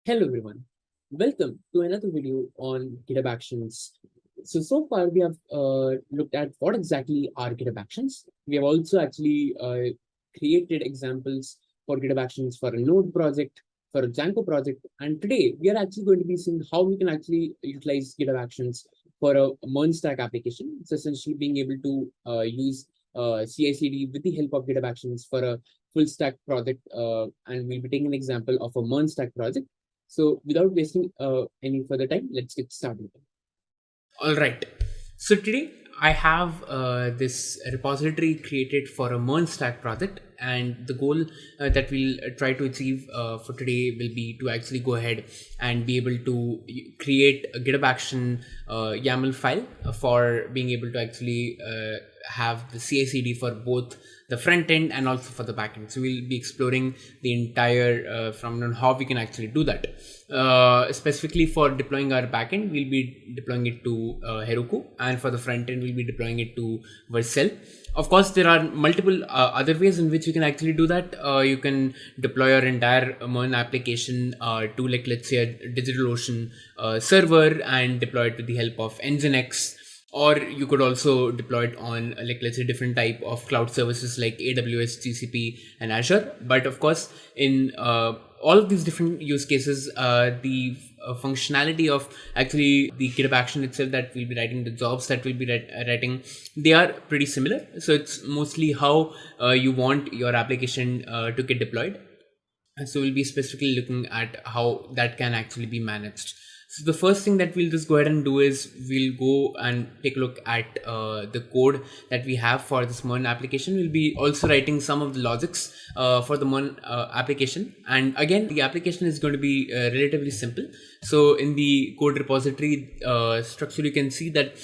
Hello everyone, welcome to another video on GitHub Actions. So far we have looked at what exactly are GitHub Actions. We have also actually created examples for GitHub Actions for a Node project, for a Django project, and today we are actually going to be seeing how we can actually utilize GitHub Actions for a MERN Stack application. It's essentially being able to use CI/CD with the help of GitHub Actions for a full stack project, and we'll be taking an example of a MERN Stack project. So without wasting any further time, let's get started. All right. So today I have this repository created for a MERN Stack project, and the goal that we'll try to achieve for today will be to actually go ahead and be able to create a GitHub Action YAML file for being able to actually have the CI/CD for both the front end and also for the backend. So we'll be exploring the entire from how we can actually do that. Specifically for deploying our backend, we'll be deploying it to Heroku, and for the front end, we'll be deploying it to Vercel. Of course, there are multiple other ways in which you can actually do that. You can deploy your entire MERN application to, like, let's say, a DigitalOcean server and deploy it with the help of Nginx. Or you could also deploy it on, like, let's say, different type of cloud services like AWS, GCP, and Azure. But of course, in all of these different use cases, the functionality of actually the GitHub action itself that we'll be writing, the jobs that we'll be writing, they are pretty similar. So it's mostly how you want your application to get deployed. And so we'll be specifically looking at how that can actually be managed. So the first thing that we'll just go ahead and do is we'll go and take a look at the code that we have for this MERN application. We'll be also writing some of the logics for the MERN application. And again, the application is going to be relatively simple. So in the code repository structure, you can see that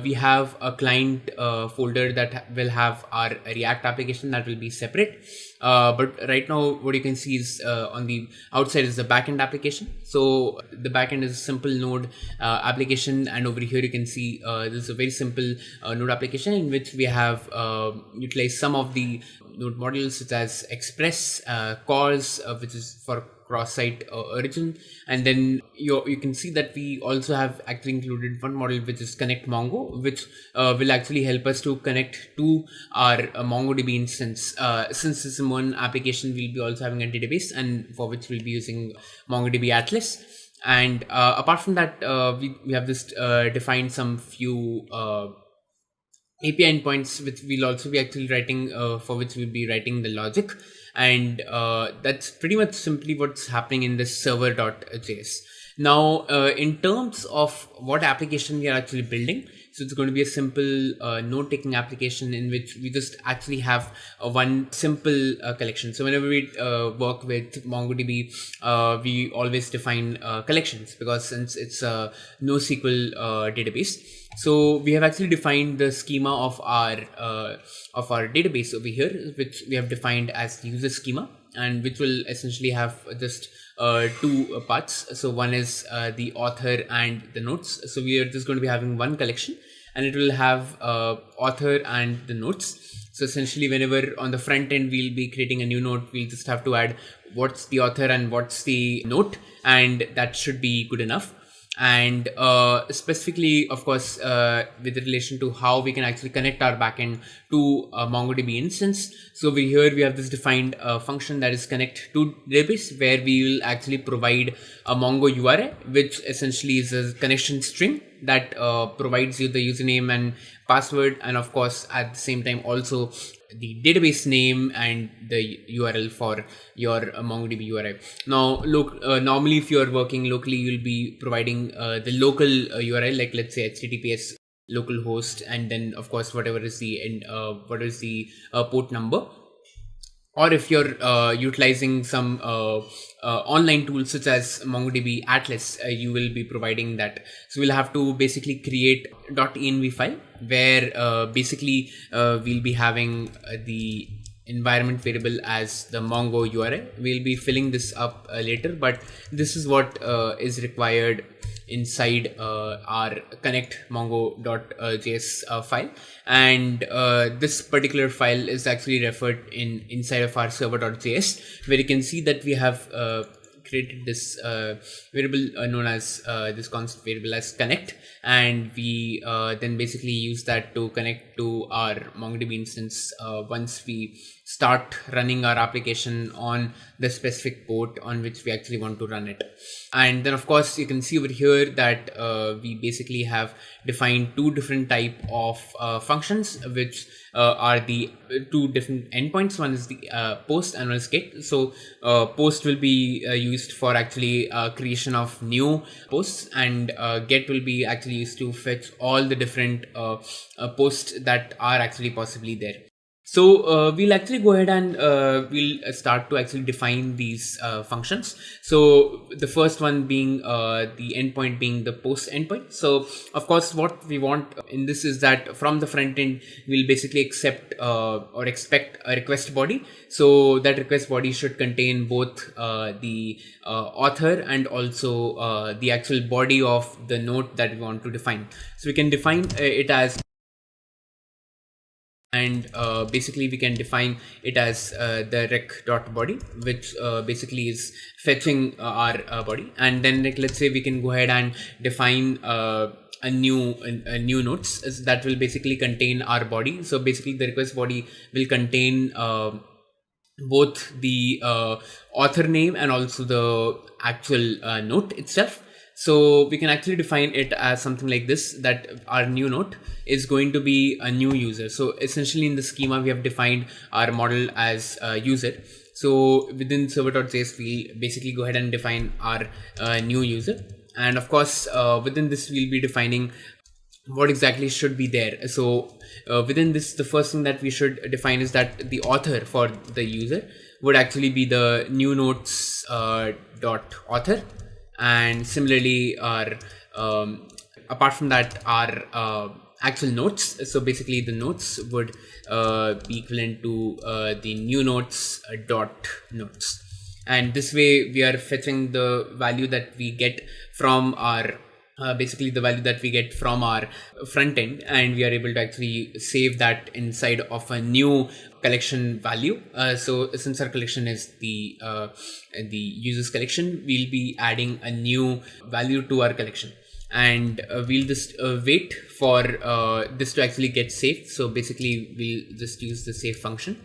we have a client folder that will have our React application that will be separate. But right now, what you can see is on the outside is the backend application. So the backend is a simple Node application, and over here you can see this is a very simple Node application in which we have utilized some of the Node modules such as Express, calls, which is for cross-site origin, and then you can see that we also have actually included one module which is connect Mongo, which will actually help us to connect to our MongoDB instance. Since it's a MERN application, we'll be also having a database, and for which we'll be using MongoDB Atlas. And apart from that, we have just defined some few API endpoints, which we'll also be actually writing, for which we'll be writing the logic. And that's pretty much simply what's happening in this server.js. Now, in terms of what application we are actually building, so it's going to be a simple note-taking application in which we just actually have one simple collection. So whenever we work with MongoDB, we always define collections, because since it's a NoSQL database, so we have actually defined the schema of our database over here, which we have defined as user schema, and which will essentially have just two parts. So one is the author and the notes. So we are just going to be having one collection, and it will have author and the notes. So essentially, whenever on the front end we'll be creating a new note, we'll just have to add what's the author and what's the note, and that should be good enough. And specifically, of course, with relation to how we can actually connect our backend to a MongoDB instance. So over here we have this defined function that is connect to database, where we will actually provide a Mongo URI, which essentially is a connection string that provides you the username and password, and of course at the same time also the database name and the URL for your MongoDB URI. Now, normally if you are working locally, you'll be providing the local URI, like let's say HTTPS localhost, and then of course whatever is the port number. Or if you're utilizing some online tools such as MongoDB Atlas, you will be providing that. So we'll have to basically create .env file where basically we'll be having the environment variable as the Mongo URI. We'll be filling this up later, but this is what is required inside our connect mongo.js file. And this particular file is actually referred inside of our server.js, where you can see that we have created this variable known as this constant variable as connect, and we then basically use that to connect to our MongoDB instance once we start running our application on the specific port on which we actually want to run it. And then of course you can see over here that we basically have defined two different type of functions, which are the two different endpoints. One is the post and one is get. So post will be used for actually creation of new posts, and get will be actually used to fetch all the different posts that are actually possibly there. So we'll actually go ahead and we'll start to actually define these functions. So the first one being the endpoint being the post endpoint. So of course what we want in this is that from the front end we'll basically accept or expect a request body. So that request body should contain both the author and also the actual body of the node that we want to define. So we can define it as, and basically we can define it as the rec.body, which basically is fetching our body. And then let's say we can go ahead and define a new nodes that will basically contain our body. So basically the request body will contain both the author name and also the actual note itself. So we can actually define it as something like this, that our new node is going to be a new user. So essentially in the schema, we have defined our model as user. So within server.js, we basically go ahead and define our new user. And of course, within this, we'll be defining what exactly should be there. So within this, the first thing that we should define is that the author for the user would actually be the new nodes dot author. And similarly, our apart from that, our actual nodes. So basically, the nodes would be equivalent to the new nodes dot nodes. And this way, we are fetching the value that we get from our basically the value that we get from our front end, and we are able to actually save that inside of a new collection value. So since our collection is the users collection, we'll be adding a new value to our collection, and we'll just wait for this to actually get saved. So basically we'll just use the save function,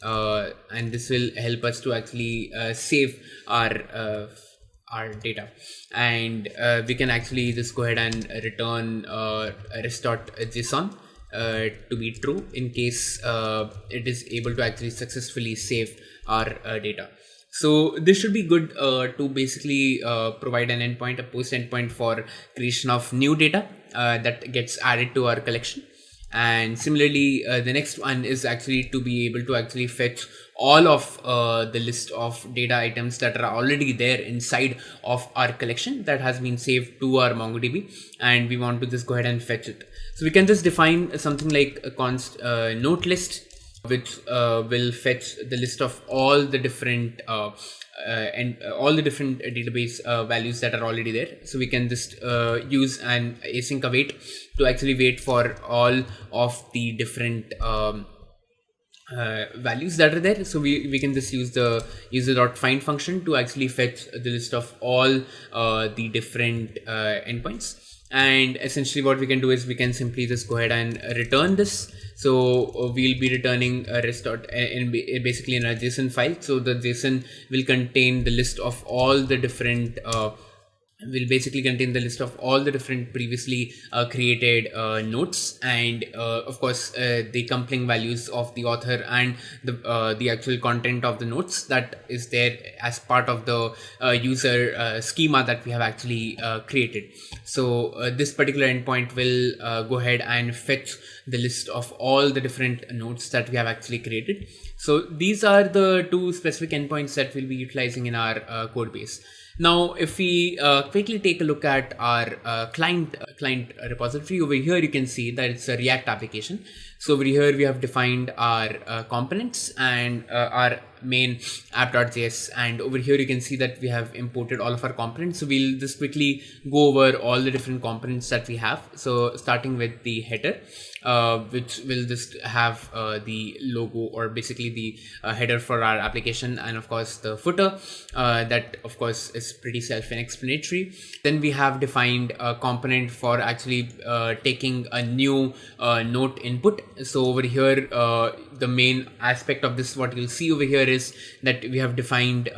and this will help us to actually save our data. And we can actually just go ahead and return res.json to be true in case it is able to actually successfully save our data. So this should be good to basically provide an endpoint, a post endpoint for creation of new data that gets added to our collection. And similarly, the next one is actually to be able to actually fetch all of the list of data items that are already there inside of our collection that has been saved to our MongoDB, and we want to just go ahead and fetch it. So we can just define something like a const note list, which will fetch the list of all the different all the different database values that are already there. So we can just use an async await to actually wait for all of the different values that are there. So we can just use the user.find function to actually fetch the list of all the different endpoints. And essentially what we can do is we can simply just go ahead and return this. So we'll be returning a basically in a JSON file. So the JSON will contain the list of all the different will basically contain the list of all the different previously created notes, and of course the coupling values of the author and the actual content of the notes that is there as part of the user schema that we have actually created. So this particular endpoint will go ahead and fetch the list of all the different notes that we have actually created. So these are the two specific endpoints that we'll be utilizing in our code base. Now, if we quickly take a look at our client repository, over here you can see that it's a React application. So over here we have defined our components and our main app.js, and over here you can see that we have imported all of our components. So we'll just quickly go over all the different components that we have. So starting with the header. which will just have the logo, or basically the header for our application, and of course the footer. That of course is pretty self-explanatory. Then we have defined a component for actually taking a new note input. So over here, the main aspect of this, what you'll see over here, is that we have defined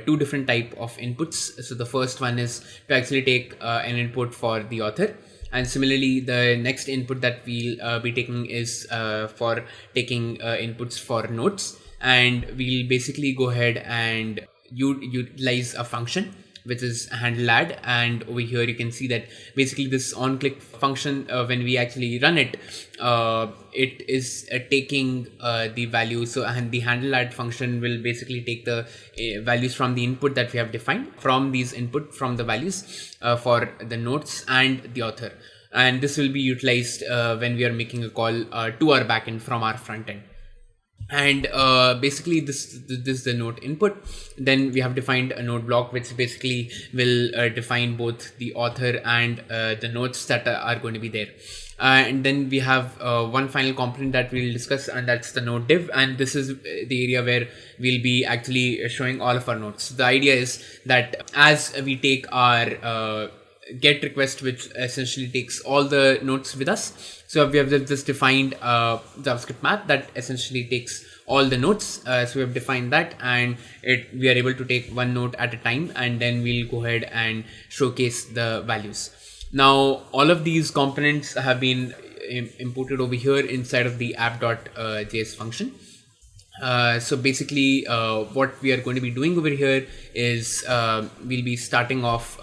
two different type of inputs. So the first one is to actually take an input for the author, and similarly the next input that we'll be taking is for taking inputs for notes. And we'll basically go ahead and utilize a function which is handle add. And over here you can see that basically this on click function, when we actually run it, it is taking the value. So, and the handle add function will basically take the values from the input that we have defined, from these input from the values for the notes and the author. And this will be utilized when we are making a call to our backend from our front end. And basically this is the note input. Then we have defined a note block, which basically will define both the author and the notes that are going to be there. And then we have one final component that we'll discuss, and that's the note div. And this is the area where we'll be actually showing all of our notes. The idea is that as we take our get request, which essentially takes all the notes with us. So we have just defined a JavaScript map that essentially takes all the notes. So we have defined that, and we are able to take one note at a time, and then we'll go ahead and showcase the values. Now all of these components have been imported over here inside of the app.js function. So basically what we are going to be doing over here is we'll be starting off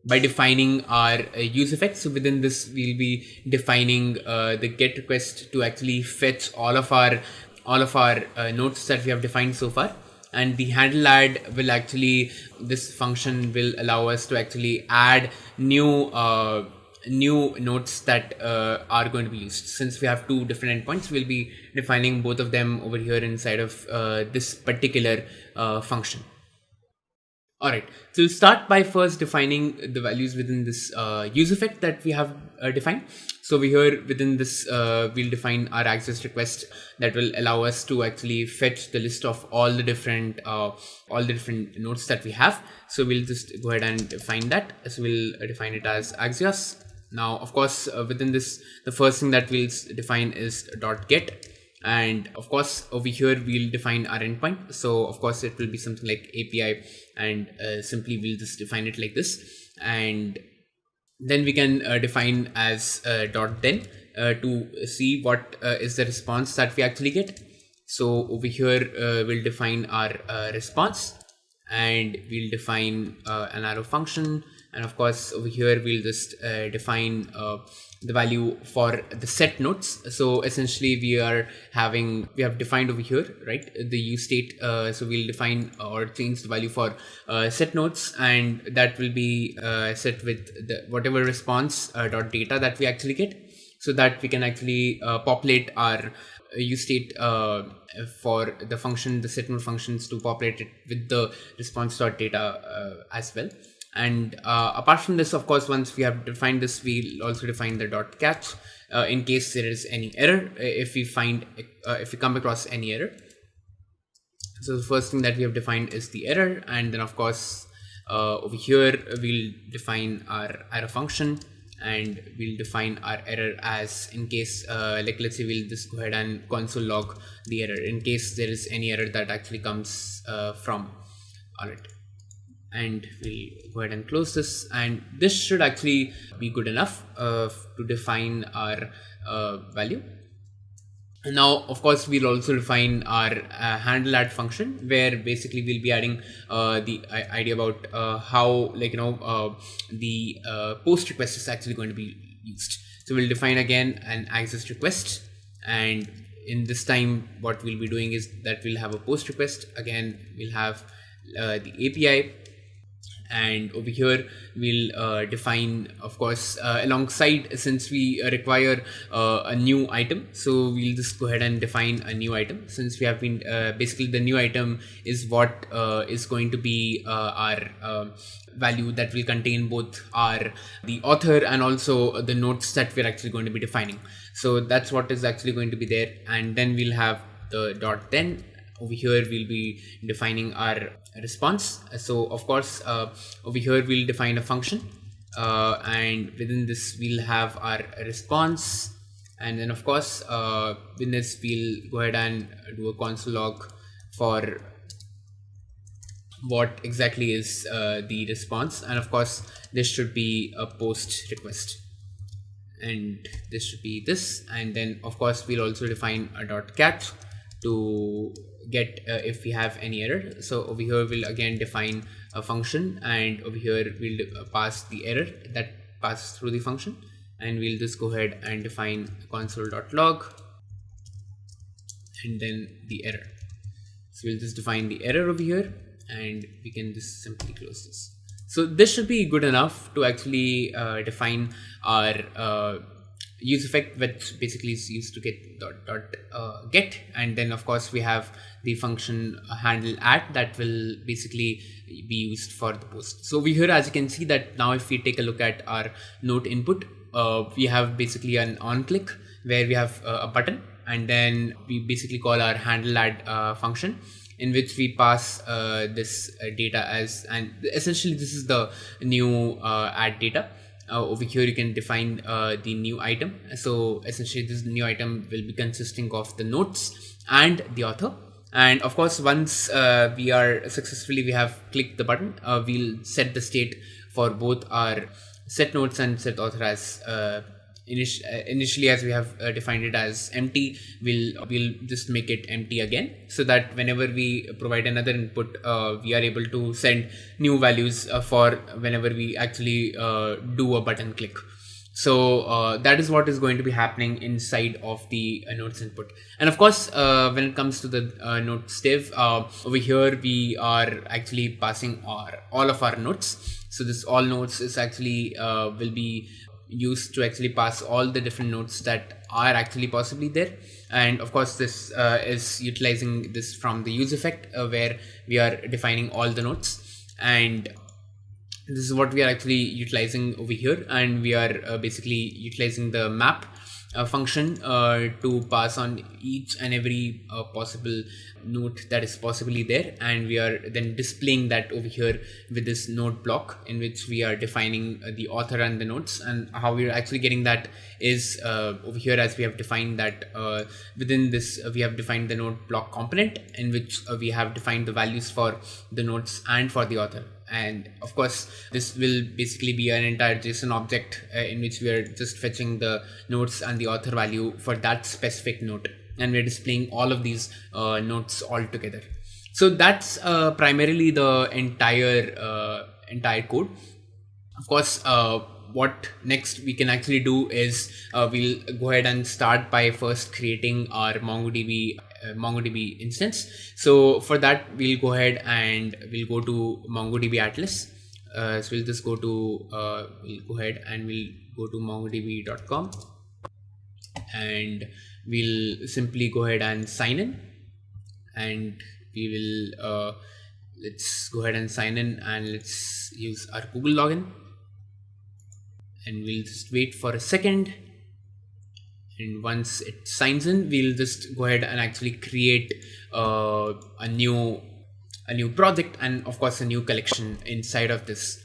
by defining our use effects. So within this, we'll be defining the get request to actually fetch all of our notes that we have defined so far. And the handle add will actually, this function will allow us to actually add new notes that are going to be used. Since we have two different endpoints, we'll be defining both of them over here inside of this particular function. All right, so we'll start by first defining the values within this use effect that we have defined. So over here within this, we'll define our access request that will allow us to actually fetch the list of all the different nodes that we have. So we'll just go ahead and define that. So we'll define it as Axios. Now, of course, within this, the first thing that we'll define is .get. And of course over here we'll define our endpoint. So of course it will be something like API, and simply we'll just define it like this. And then we can define as .then to see what is the response that we actually get. So over here we'll define our response, and we'll define an arrow function. And of course over here we'll just define the value for the set notes. So essentially we have defined over here, right, the use state. So we'll define or change the value for set notes, and that will be set with the whatever response .data that we actually get, so that we can actually populate our use state for the function, the set node functions, to populate it with the response.data as well. And apart from this, of course, once we have defined this, we'll also define the .catch in case there is any error, if we come across any error. So the first thing that we have defined is the error, and then of course over here we'll define our error function, and we'll define our error as, in case like let's say we'll just go ahead and console log the error in case there is any error that actually comes from. All right. And we'll go ahead and close this, and this should actually be good enough to define our value. And now of course we'll also define our handle add function, where basically we'll be adding the idea about how, like, the post request is actually going to be used. So we'll define again an access request, and in this time what we'll be doing is that we'll have a post request. Again we'll have the API, And over here we'll define, of course, alongside, since we require a new item, so we'll just go ahead and define a new item, since we have been basically the new item is what is going to be our value that will contain both the author and also the notes that we're actually going to be defining. So that's what is actually going to be there. And then we'll have the dot then. Over here we'll be defining our response. So of course over here we'll define a function, and within this we'll have our response. And then of course within this we'll go ahead and do a console log for what exactly is the response. And of course this should be a post request, and this should be this. And then of course we'll also define a dot catch to get if we have any error. So over here we'll again define a function, and over here we'll pass the error that passes through the function, and we'll just go ahead and define console.log and then the error. So we'll just define the error over here, and we can just simply close this. So this should be good enough to actually define our use effect, which basically is used to get get. And then of course we have the function handle at that will basically be used for the post. So over here, as you can see that now if we take a look at our note input, we have basically an on click where we have a button, and then we basically call our handle add function, in which we pass this data as, and essentially this is the new add data. Over here you can define the new item. So essentially this new item will be consisting of the notes and the author. And of course once we have clicked the button, we'll set the state for both our set notes and set author as initially, as we have defined it as empty. We'll just make it empty again, so that whenever we provide another input, we are able to send new values for whenever we actually do a button click. So that is what is going to be happening inside of the notes input. And of course when it comes to the notes div, over here we are actually passing all of our notes. So this all notes is actually will be used to actually pass all the different notes that are actually possibly there. And of course this is utilizing this from the use effect, where we are defining all the notes, and this is what we are actually utilizing over here. And we are basically utilizing the map function to pass on each and every possible note that is possibly there, and we are then displaying that over here with this note block, in which we are defining the author and the notes. And how we are actually getting that is over here, as we have defined that within this we have defined the note block component, in which we have defined the values for the notes and for the author. And of course this will basically be an entire JSON object in which we are just fetching the notes and the author value for that specific note, and we're displaying all of these notes all together. So that's primarily the entire code. Of course what next we can actually do is we'll go ahead and start by first creating our MongoDB instance. So for that we'll go ahead and we'll go to MongoDB Atlas. So we'll just go to we'll go ahead and we'll go to mongodb.com, and we'll simply go ahead and sign in, and we will let's go ahead and sign in, and let's use our Google login, and we'll just wait for a second. And once it signs in, we'll just go ahead and actually create a new project, and of course a new collection inside of this.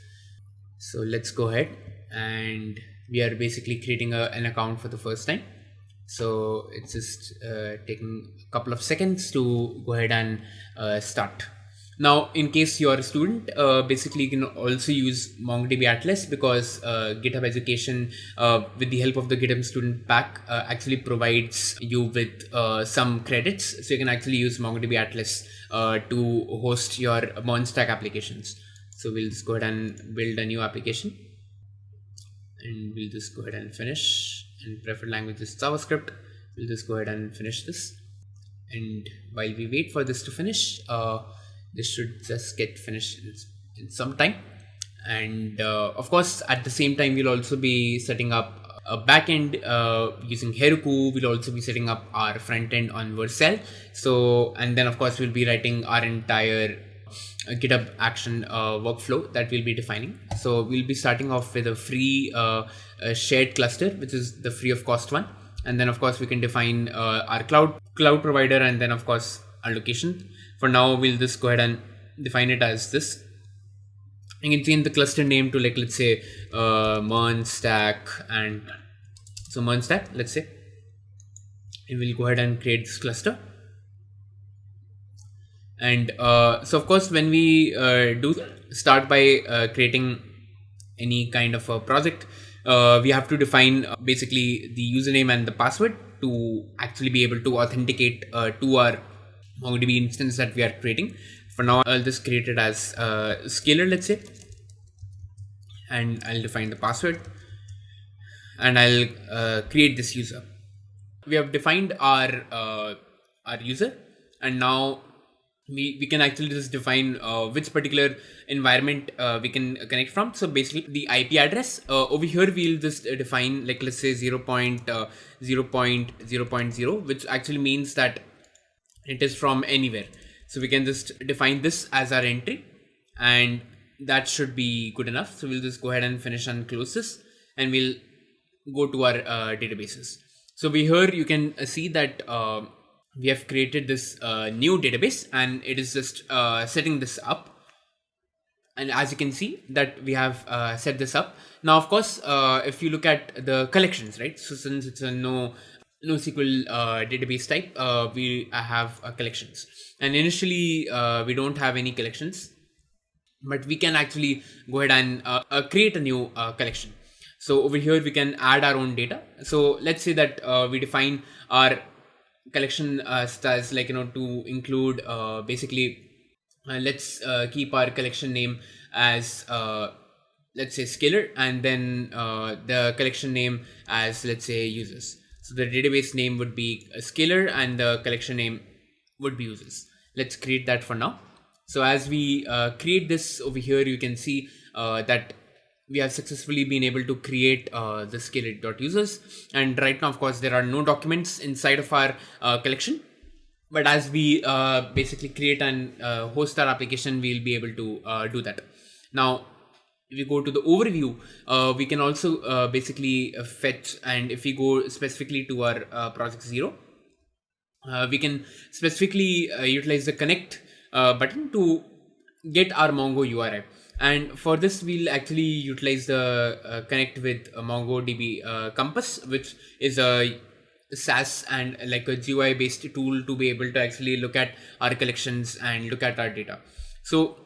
So let's go ahead, and we are basically creating an account for the first time. So it's just taking a couple of seconds to go ahead and start. Now, in case you're a student, basically you can also use MongoDB Atlas, because GitHub Education, with the help of the GitHub Student Pack, actually provides you with some credits. So you can actually use MongoDB Atlas to host your MERN Stack applications. So we'll just go ahead and build a new application, and we'll just go ahead and finish. And preferred language is JavaScript. We'll just go ahead and finish this. And while we wait for this to finish, this should just get finished in some time. And of course, at the same time, we'll also be setting up a backend using Heroku. We'll also be setting up our front end on Vercel. So, and then of course, we'll be writing our entire GitHub action workflow that we'll be defining. So we'll be starting off with a free shared cluster, which is the free of cost one. And then of course, we can define our cloud provider, and then of course, our location. For now, we'll just go ahead and define it as this. You can change the cluster name to, like, let's say MERN Stack, and so MERN Stack, let's say, and we'll go ahead and create this cluster. And so of course, when we do start by creating any kind of a project, we have to define basically the username and the password to actually be able to authenticate to our MongoDB instance that we are creating. For now, I'll just create it as scalar, let's say, and I'll define the password, and I'll create this user. We have defined our user, and now we can actually just define which particular environment we can connect from. So basically, the IP address over here, we'll just define, like, let's say 0.0.0.0, which actually means that it is from anywhere. So we can just define this as our entry, and that should be good enough. So we'll just go ahead and finish and close this, and we'll go to our databases. So here you can see that we have created this new database, and it is just setting this up. And as you can see that we have set this up. Now, of course, if you look at the collections, right? So since it's a NoSQL database type, we have collections, and initially we don't have any collections, but we can actually go ahead and create a new collection. So over here we can add our own data. So let's say that we define our collection as, like, to include basically let's keep our collection name as let's say scalar, and then the collection name as, let's say, users. So the database name would be scalar, and the collection name would be users. Let's create that for now. So as we create this over here, you can see that we have successfully been able to create the scalar.users. And right now, of course, there are no documents inside of our collection. But as we basically create and host our application, we'll be able to do that. Now, if we go to the overview, we can also basically fetch, and if we go specifically to our project 0, we can specifically utilize the connect button to get our Mongo URI. And for this, we'll actually utilize the connect with MongoDB Compass, which is a SaaS and like a GUI based tool to be able to actually look at our collections and look at our data. So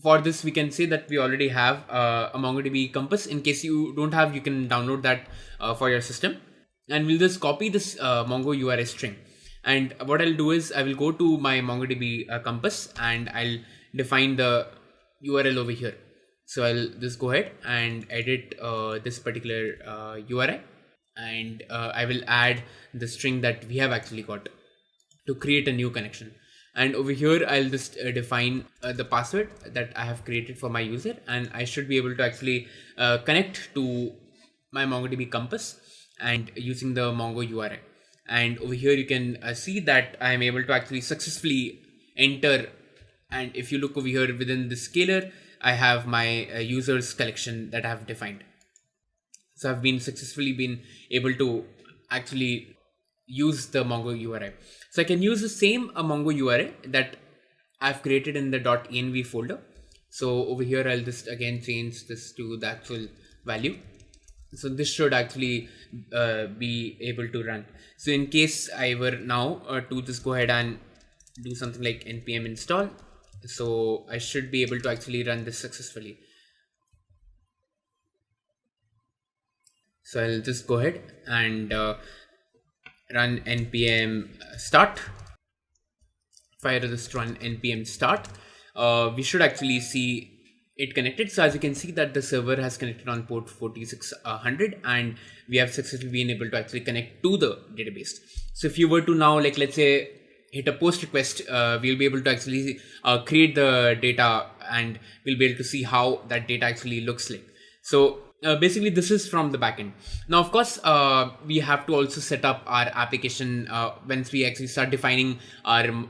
for this, we can say that we already have a MongoDB Compass. In case you don't have, you can download that for your system, and we'll just copy this Mongo URI string. And what I'll do is I will go to my MongoDB Compass, and I'll define the URL over here. So I'll just go ahead and edit this particular URI, and I will add the string that we have actually got to create a new connection. And over here, I'll just define the password that I have created for my user, and I should be able to actually connect to my MongoDB Compass and using the Mongo URI. And over here, you can see that I am able to actually successfully enter. And if you look over here within the scalar, I have my users collection that I have defined. So I've been successfully able to actually use the Mongo URI. So I can use the same Mongo URI that I've created in the .env folder. So over here, I'll just again change this to the actual value. So this should actually be able to run. So in case I were now to just go ahead and do something like npm install, so I should be able to actually run this successfully. So I'll just go ahead and run npm start. If I just run npm start, we should actually see it connected. So as you can see that the server has connected on port 4600, and we have successfully been able to actually connect to the database. So if you were to now, like, let's say hit a post request, we'll be able to actually create the data, and we'll be able to see how that data actually looks like. So basically this is from the backend. Now of course we have to also set up our application. Once we actually start defining our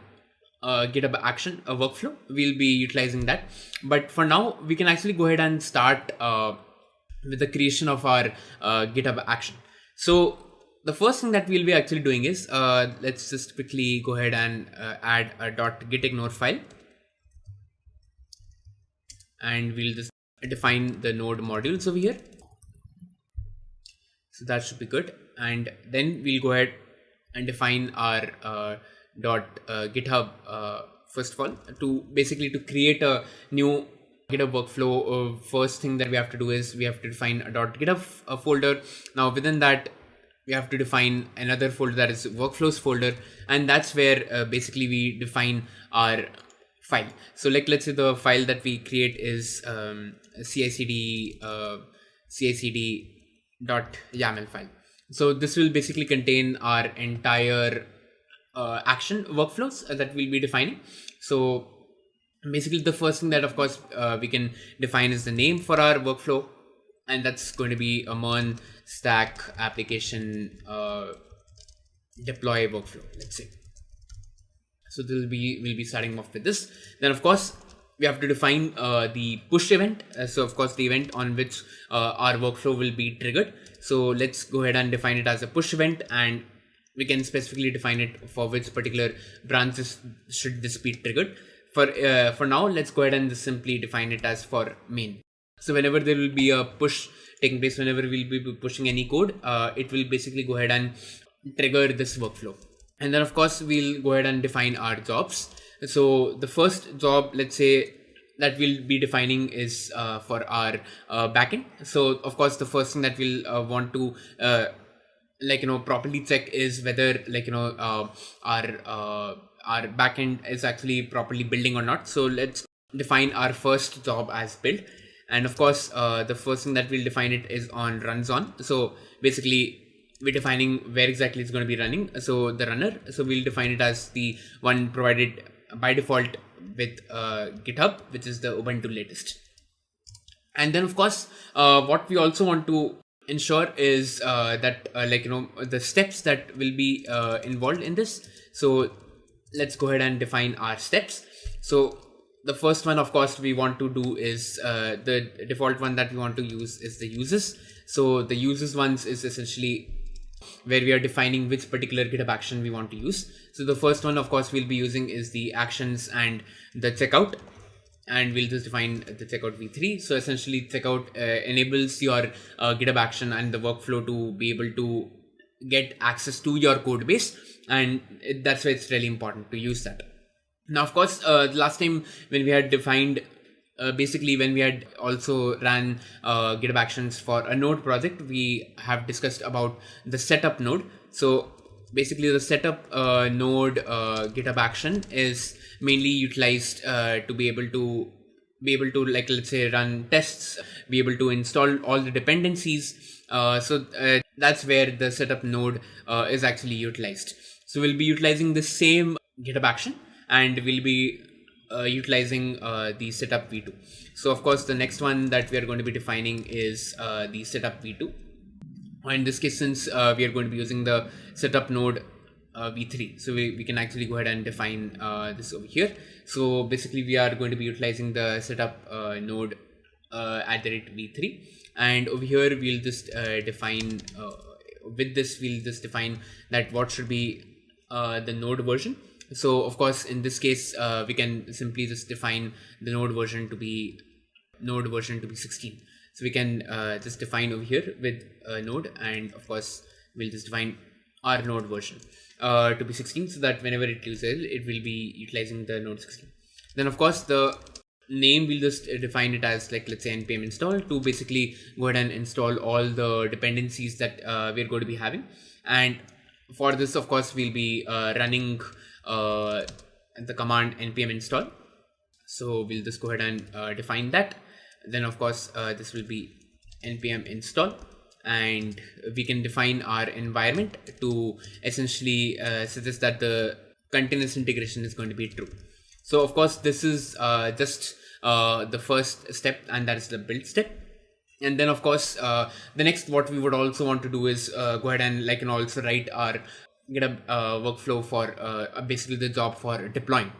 GitHub action workflow, we'll be utilizing that. But for now we can actually go ahead and start with the creation of our GitHub action. So the first thing that we'll be actually doing is let's just quickly go ahead and add a .gitignore file, and we'll just define the node modules over here. So that should be good. And then we'll go ahead and define our GitHub first of all, to basically to create a new GitHub workflow. First thing that we have to do is we have to define a .github folder. Now within that we have to define another folder, that is workflows folder, and that's where basically we define our file. So like, let's say the file that we create is cicd.yaml file. So this will basically contain our entire action workflows that we'll be defining. So basically the first thing that of course we can define is the name for our workflow, and that's going to be a MERN Stack application deploy workflow, let's say. So we'll be starting off with this. Then of course we have to define the push event. So of course the event on which our workflow will be triggered. So let's go ahead and define it as a push event, and we can specifically define it for which particular branches should this be triggered. For now, let's go ahead and just simply define it as for main. So whenever there will be a push taking place, whenever we'll be pushing any code, it will basically go ahead and trigger this workflow. And then of course we'll go ahead and define our jobs. So the first job, let's say, that we'll be defining is for our backend. So of course the first thing that we'll want to properly check is whether our backend is actually properly building or not. So let's define our first job as build. And of course, the first thing that we'll define it is on runs on. So basically we're defining where exactly it's going to be running. So the runner, so we'll define it as the one provided by default with GitHub, which is the Ubuntu latest. And then of course, what we also want to ensure is that the steps that will be involved in this. So let's go ahead and define our steps. So the first one, of course, we want to do is the default one that we want to use is the uses. So the uses ones is essentially where we are defining which particular GitHub action we want to use. So the first one, of course, we'll be using is the actions and the checkout, and we'll just define the checkout v3. So essentially checkout enables your GitHub action and the workflow to be able to get access to your code base, and that's why it's really important to use that. Now, of course, last time when we had defined, basically when we had also ran GitHub Actions for a node project, we have discussed about the setup node. So basically the setup node GitHub action is mainly utilized to be able to like, let's say, run tests, be able to install all the dependencies. So that's where the setup node is actually utilized. So we'll be utilizing the same GitHub action, and we'll be utilizing the setup v2. So of course the next one that we are going to be defining is the setup v2. In this case, since we are going to be using the setup node v3, so we can actually go ahead and define this over here. So basically we are going to be utilizing the setup node at the rate v3, and over here we'll just define with this we'll just define that what should be the node version. So of course in this case we can simply just define the node version to be 16. So we can just define over here with node, and of course we'll just define our node version to be 16, so that whenever it uses it will be utilizing the node 16. Then of course the name, we'll just define it as, like, let's say npm install, to basically go ahead and install all the dependencies that we're going to be having. And for this, of course, we'll be running the command npm install. So we'll just go ahead and define that. Then of course this will be npm install, and we can define our environment to essentially suggest that the continuous integration is going to be true. So of course, this is just the first step, and that is the build step. And then of course, the next what we would also want to do is go ahead and also write our GitHub workflow for basically the job for deploying.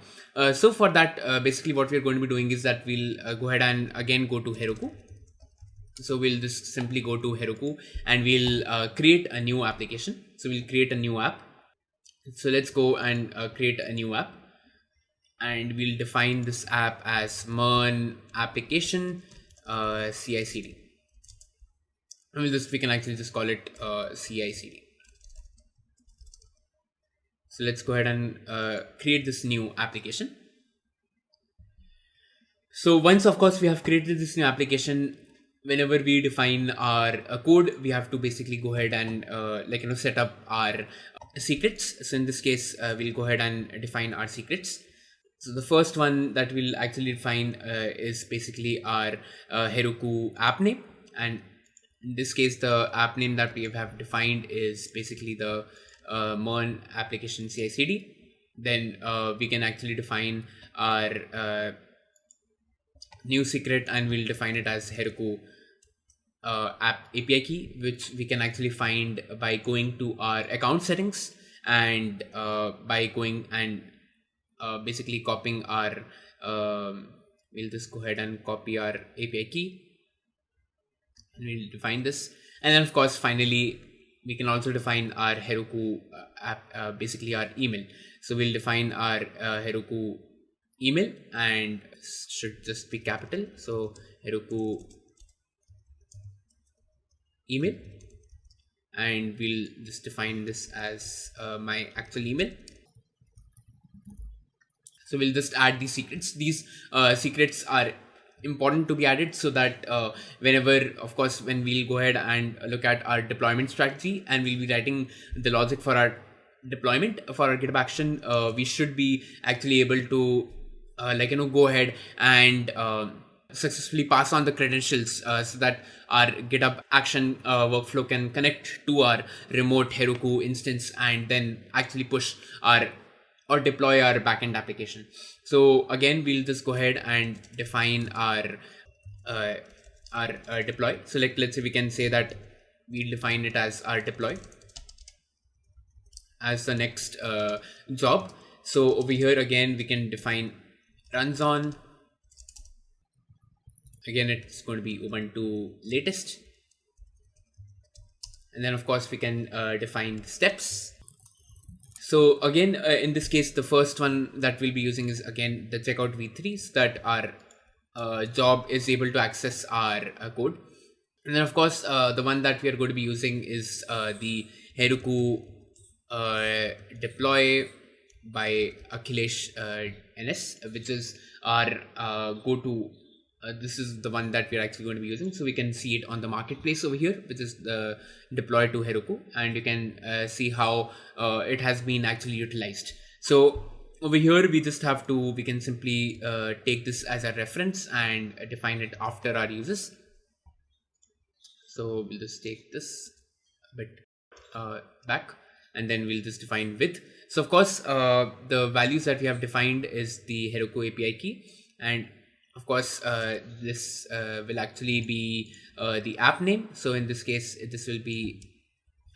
So for that, basically what we're going to be doing is that we'll go ahead and again go to Heroku. So we'll just simply go to Heroku and we'll create a new application. So we'll create a new app. So let's go and create a new app, and we'll define this app as MERN application CI/CD. And we can actually just call it CI/CD. So let's go ahead and create this new application. So once, of course, we have created this new application, whenever we define our code, we have to basically go ahead and set up our secrets. So in this case, we'll go ahead and define our secrets. So the first one that we'll actually define is basically our Heroku app name. And in this case, the app name that we have defined is basically the MERN application CI/CD. Then we can actually define our new secret, and we'll define it as Heroku app API key, which we can actually find by going to our account settings and by going and basically copying our we'll just go ahead and copy our API key, and we'll define this. And then of course, finally, we can also define our Heroku app, basically our email. So we'll define our Heroku email, and should just be capital. So Heroku email, and we'll just define this as my actual email. So we'll just add these secrets. These secrets are important to be added so that whenever, of course, when we'll go ahead and look at our deployment strategy and we'll be writing the logic for our deployment for our GitHub action, we should be actually able to go ahead and successfully pass on the credentials so that our GitHub action workflow can connect to our remote Heroku instance and then actually push our or deploy our backend application. So again, we'll just go ahead and define our deploy. So let's say we can say that we'll define it as our deploy as the next job. So over here again, we can define runs on. Again, it's going to be Ubuntu latest. And then of course we can define steps. So again, in this case, the first one that we'll be using is again the checkout v3, so that our job is able to access our code. And then of course, the one that we are going to be using is the Heroku deploy by Akhilesh NS, which is our go-to. This is the one that we're actually going to be using. So we can see it on the marketplace over here, which is the deploy to Heroku, and you can see how it has been actually utilized. So over here, we can simply take this as a reference and define it after our uses. So we'll just take this a bit back, and then we'll just define with. So of course, the values that we have defined is the Heroku API key, and of course, this will actually be the app name. So in this case, this will be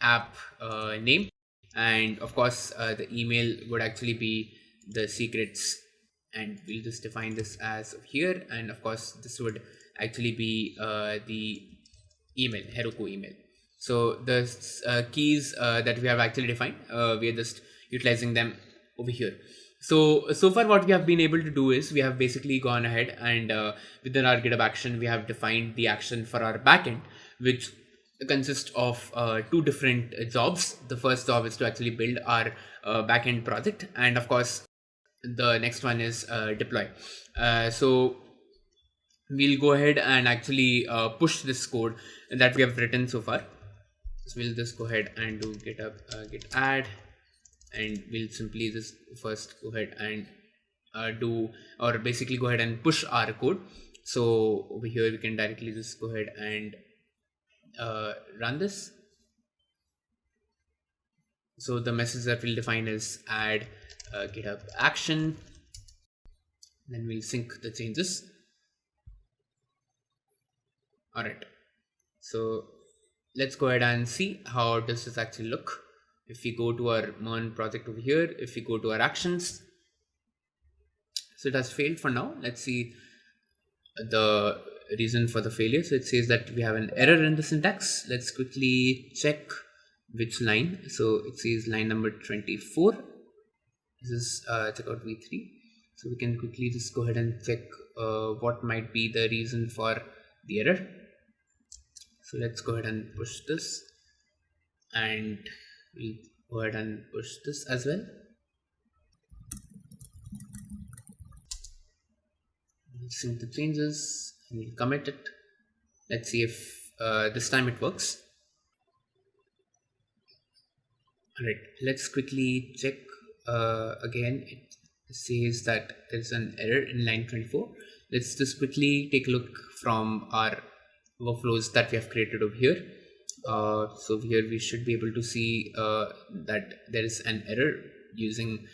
app name. And of course, the email would actually be the secrets. And we'll just define this as here. And of course, this would actually be the email, Heroku email. So the keys that we have actually defined, we are just utilizing them over here. So far what we have been able to do is we have basically gone ahead and within our GitHub action, we have defined the action for our backend, which consists of two different jobs. The first job is to actually build our backend project, and of course the next one is deploy. So we'll go ahead and actually push this code that we have written so far. So we'll just go ahead and do GitHub git add. And we'll simply just first go ahead and basically go ahead and push our code. So over here, we can directly just go ahead and run this. So the message that we'll define is add GitHub action. Then we'll sync the changes. All right. So let's go ahead and see how does this actually look. If we go to our MERN project over here, if we go to our actions, so it has failed for now. Let's see the reason for the failure. So it says that we have an error in the syntax. Let's quickly check which line. So it says line number 24. This is checkout v3. So we can quickly just go ahead and check what might be the reason for the error. So let's go ahead and push this, and we'll go ahead and push this as well. We'll sync the changes and we'll commit it. Let's see if this time it works. All right, let's quickly check again. It says that there's an error in line 24. Let's just quickly take a look from our workflows that we have created over here. So here we should be able to see that there is an error using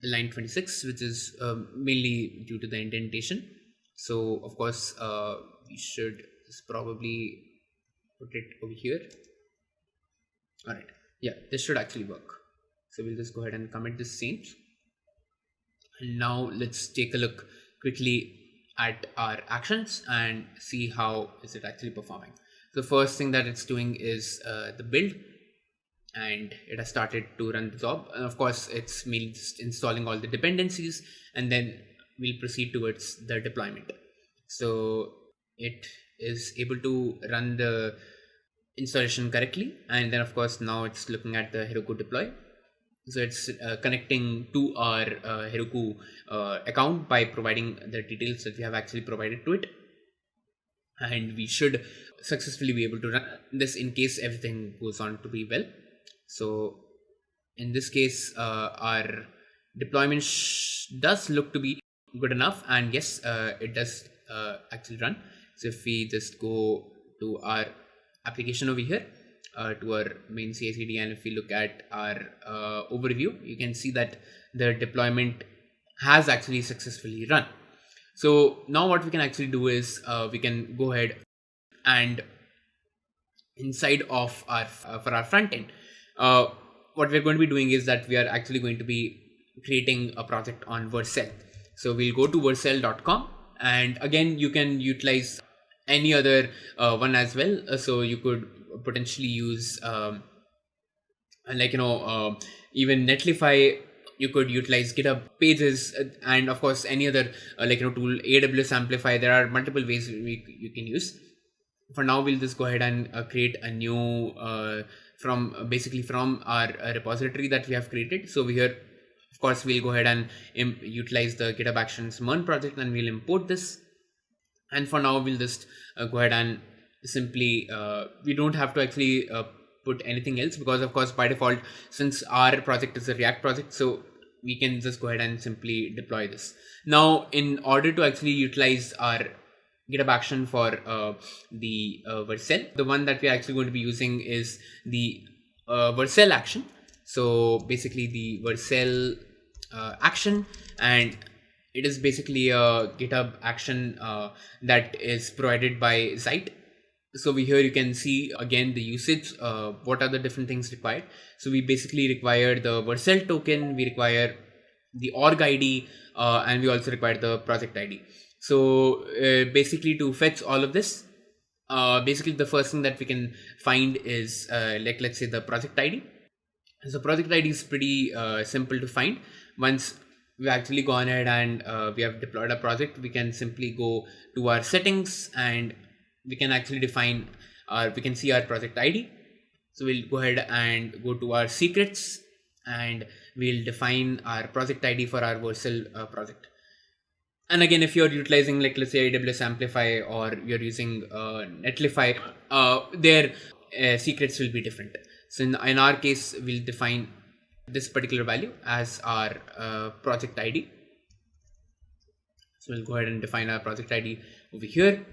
line 26, which is mainly due to the indentation. So of course we should just probably put it over here. All right, yeah, this should actually work. So we'll just go ahead and commit this change. And now let's take a look quickly at our actions and see how is it actually performing. The first thing that it's doing is the build, and it has started to run the job. And of course it's mainly just installing all the dependencies, and then we'll proceed towards the deployment. So it is able to run the installation correctly, and then of course now it's looking at the Heroku deploy. So it's connecting to our Heroku account by providing the details that we have actually provided to it. And we should successfully be able to run this in case everything goes on to be well. So in this case, our deployment does look to be good enough. And yes, it does actually run. So if we just go to our application over here, to our main CI/CD, and if we look at our overview, you can see that the deployment has actually successfully run. So now what we can actually do is we can go ahead and inside of our for our front end, what we're going to be doing is that we are actually going to be creating a project on Vercel. So we'll go to vercel.com, and again you can utilize any other one as well. So you could potentially use even Netlify. You could utilize GitHub Pages, and of course any other tool, AWS Amplify. There are multiple ways you can use. For now, we'll just go ahead and create a new from our repository that we have created. So here, of course, we'll go ahead and utilize the GitHub Actions MERN project, and we'll import this. And for now, we'll just go ahead and simply we don't have to actually put anything else, because of course by default, since our project is a React project, so we can just go ahead and simply deploy this. Now in order to actually utilize our GitHub action for the Vercel, the one that we're actually going to be using is the Vercel action. So basically the Vercel action, and it is basically a GitHub action that is provided by Zeit. So here you can see again the usage, what are the different things required. So we basically require the Vercel token, we require the org ID, and we also require the project ID. So basically to fetch all of this, basically the first thing that we can find is let's say the project ID. So project ID is pretty simple to find. Once we've actually gone ahead and we have deployed a project, we can simply go to our settings, and we can actually define we can see our project ID. So we'll go ahead and go to our secrets, and we'll define our project ID for our Vercel project. And again, if you're utilizing let's say AWS Amplify, or you're using Netlify, their secrets will be different. So in our case, we'll define this particular value as our project ID. So we'll go ahead and define our project ID over here.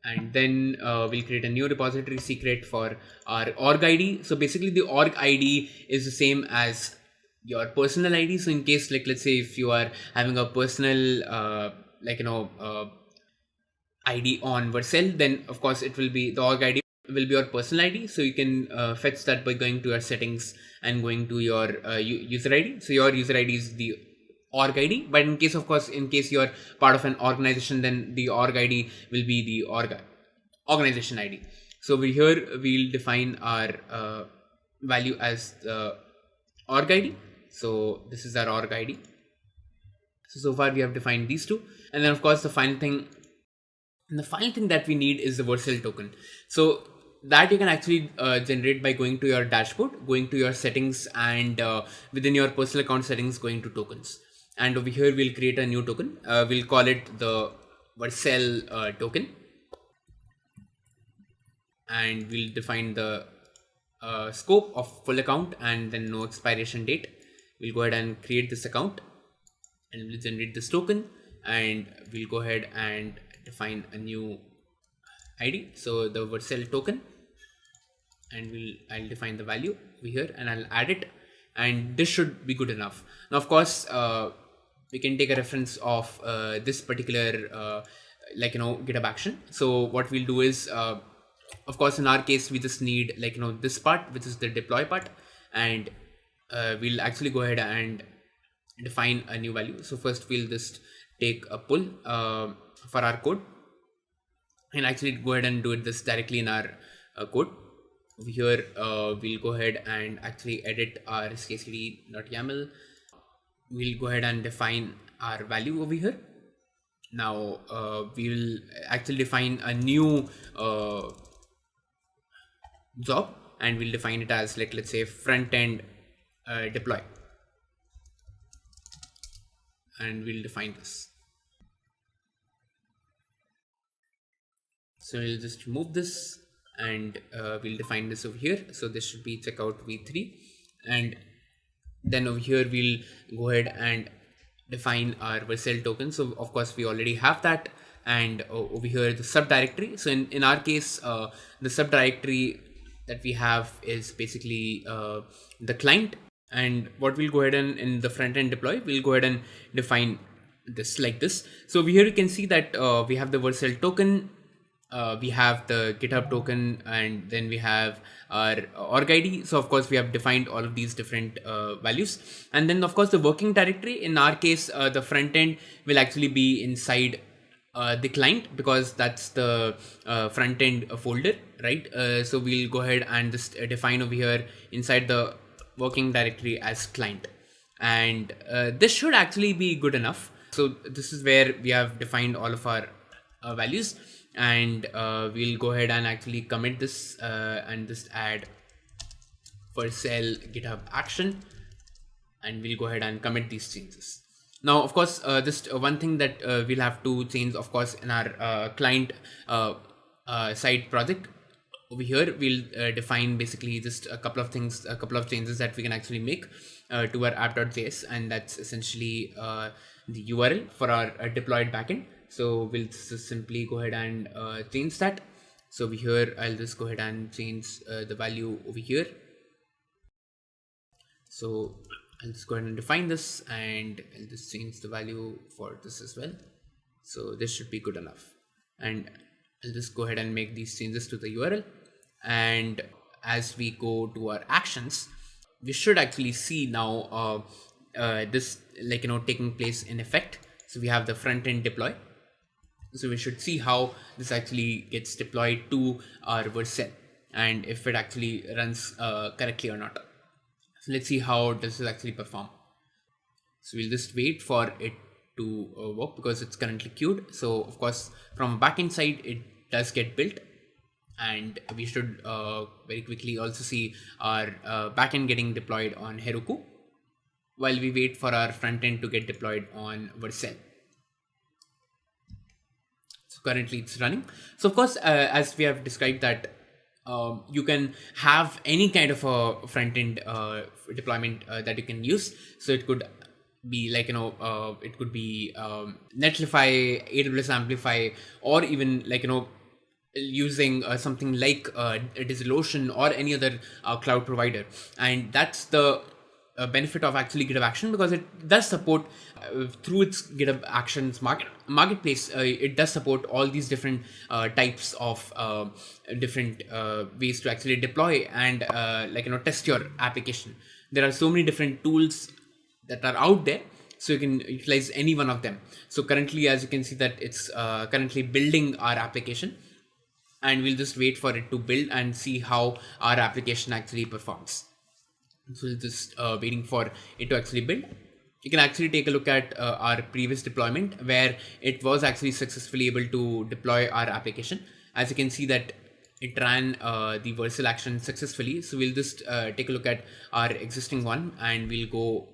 and then we'll create a new repository secret for our org ID. So basically the org ID is the same as your personal ID. So in case, like, let's say if you are having a personal ID on Vercel, then of course it will be the org ID will be your personal ID. So you can fetch that by going to your settings and going to your user ID. So your user ID is the org ID, but in case, of course, in case you're part of an organization, then the org ID will be the organization ID. So here we'll define our value as the org ID. So this is our org ID. So far we have defined these two, and then of course the final thing that we need is the Vercel token. So that you can actually generate by going to your dashboard, going to your settings, and within your personal account settings, going to tokens. And over here we'll create a new token. We'll call it the Vercel token, and we'll define the scope of full account and then no expiration date. We'll go ahead and create this account, and we'll generate this token, and we'll go ahead and define a new ID. So the Vercel token, and I'll define the value over here, and I'll add it, and this should be good enough. Now of course we can take a reference of this particular GitHub action. So what we'll do is of course in our case we just need this part, which is the deploy part, and we'll actually go ahead and define a new value. So first we'll just take a pull for our code, and actually go ahead and do it this directly in our code. Over here we'll go ahead and actually edit our skcd.yaml. We'll go ahead and define our value over here. Now we will actually define a new job, and we'll define it as let's say Frontend deploy, and we'll define this. So we'll just remove this, and we'll define this over here. So this should be checkout v3, and then over here we'll go ahead and define our Vercel token. So of course we already have that, and over here the subdirectory. So in our case the subdirectory that we have is basically the client, and what we'll go ahead and in the front end deploy, we'll go ahead and define this like this. So over here you can see that we have the Vercel token, we have the GitHub token, and then we have our org ID. So of course we have defined all of these different values, and then of course the working directory. In our case the front end will actually be inside the client, because that's the front end folder, right? So we'll go ahead and just define over here inside the working directory as client, and this should actually be good enough. So this is where we have defined all of our values, and we'll go ahead and actually commit this and just add Vercel GitHub action, and we'll go ahead and commit these changes. Now of course just one thing that we'll have to change, of course, in our client side project. Over here we'll define basically just a couple of things, a couple of changes that we can actually make to our app.js, and that's essentially the URL for our deployed backend. So we'll just simply go ahead and change that. So over here I'll just go ahead and change the value over here. So I'll just go ahead and define this, and I'll just change the value for this as well. So this should be good enough, and I'll just go ahead and make these changes to the URL. And as we go to our actions, we should actually see now this taking place in effect. So we have the front end deploy. So we should see how this actually gets deployed to our Vercel, and if it actually runs correctly or not. So let's see how this will actually perform. So we'll just wait for it to work, because it's currently queued. So of course from a backend side it does get built, and we should very quickly also see our backend getting deployed on Heroku, while we wait for our front end to get deployed on Vercel. So currently it's running. So of course as we have described that you can have any kind of a front end deployment that you can use. So it could be it could be Netlify, AWS Amplify, or even using something like DigitalOcean or any other cloud provider. And that's the benefit of actually GitHub Action, because it does support through its GitHub Actions marketplace. It does support all these different types of different ways to actually deploy and test your application. There are so many different tools that are out there, so you can utilize any one of them. So currently, as you can see, that it's currently building our application, and we'll just wait for it to build and see how our application actually performs. So we're just waiting for it to actually build. You can actually take a look at our previous deployment where it was actually successfully able to deploy our application. As you can see that it ran the Vercel action successfully. So we'll just take a look at our existing one, and we'll go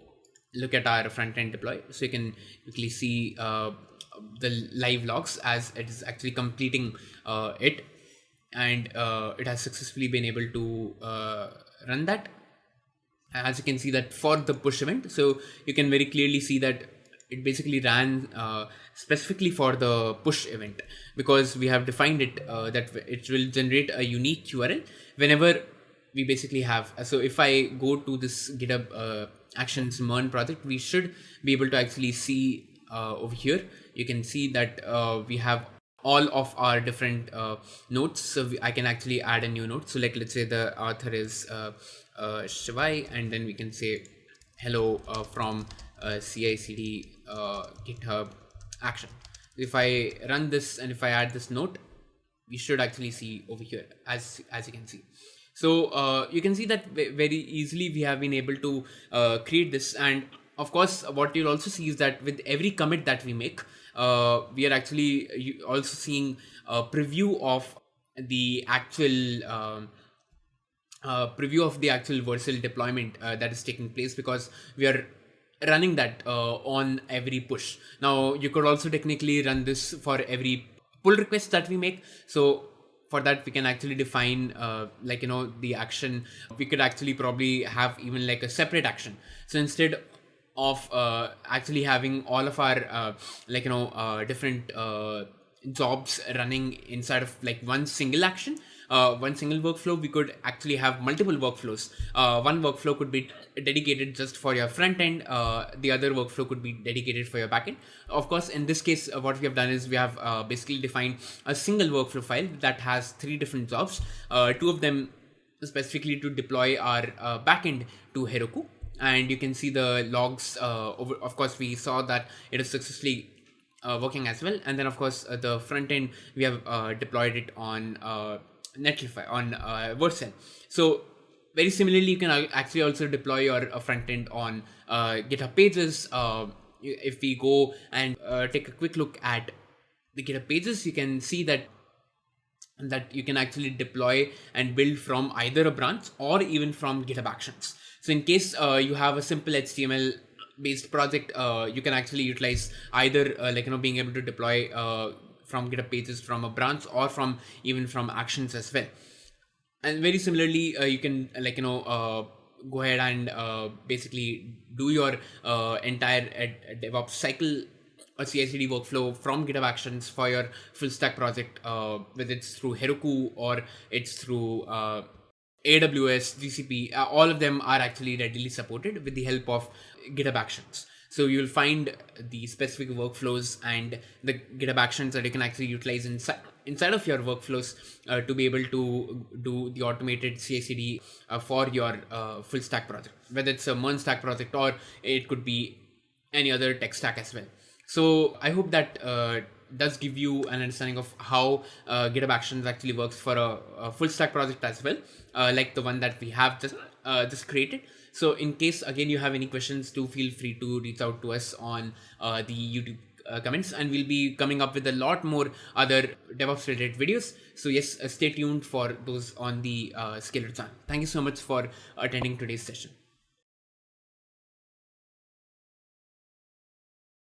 look at our front end deploy. So you can quickly see the live logs as it is actually completing it, and it has successfully been able to run that. As you can see that for the push event, so you can very clearly see that it basically ran specifically for the push event, because we have defined it that it will generate a unique URL whenever we basically have. So if I go to this GitHub Actions MERN project, we should be able to actually see over here. You can see that we have all of our different notes. So I can actually add a new note. So like, let's say the author is Shivai, and then we can say hello from CI/CD GitHub action. If I run this and if I add this note, we should actually see over here as you can see. So you can see that very easily we have been able to create this. And of course, what you'll also see is that with every commit that we make, we are actually also seeing a preview of the actual Vercel deployment that is taking place, because we are running that on every push. Now you could also technically run this for every pull request that we make. So for that we can actually define the action. We could actually probably have even like a separate action. So instead of actually having all of our different jobs running inside of like one single action, one single workflow, we could actually have multiple workflows. One workflow could be dedicated just for your front end, the other workflow could be dedicated for your backend. Of course, in this case, what we have done is we have basically defined a single workflow file that has 3 different jobs, 2 of them specifically to deploy our backend to Heroku. And you can see the logs over. Of course, we saw that it is successfully working as well. And then of course the front end, we have deployed it on Netlify, on Vercel. So very similarly, you can actually also deploy your front end on GitHub Pages. If we go and take a quick look at the GitHub Pages, you can see that you can actually deploy and build from either a branch or even from GitHub Actions. So in case you have a simple HTML based project, you can actually utilize either being able to deploy from GitHub Pages from a branch or from even from Actions as well. And very similarly, you can go ahead and basically do your entire DevOps cycle, a CI/CD workflow from GitHub Actions for your full stack project, whether it's through Heroku or it's through AWS, GCP. All of them are actually readily supported with the help of GitHub Actions. So you'll find the specific workflows and the GitHub Actions that you can actually utilize inside of your workflows to be able to do the automated CI/CD for your full stack project, whether it's a MERN Stack project or it could be any other tech stack as well. So I hope that does give you an understanding of how GitHub Actions actually works for a full stack project as well, like the one that we have just created. So in case again you have any questions, do feel free to reach out to us on the YouTube comments, and we'll be coming up with a lot more other DevOps related videos. So yes, stay tuned for those on the Scalar channel. Thank you so much for attending today's session.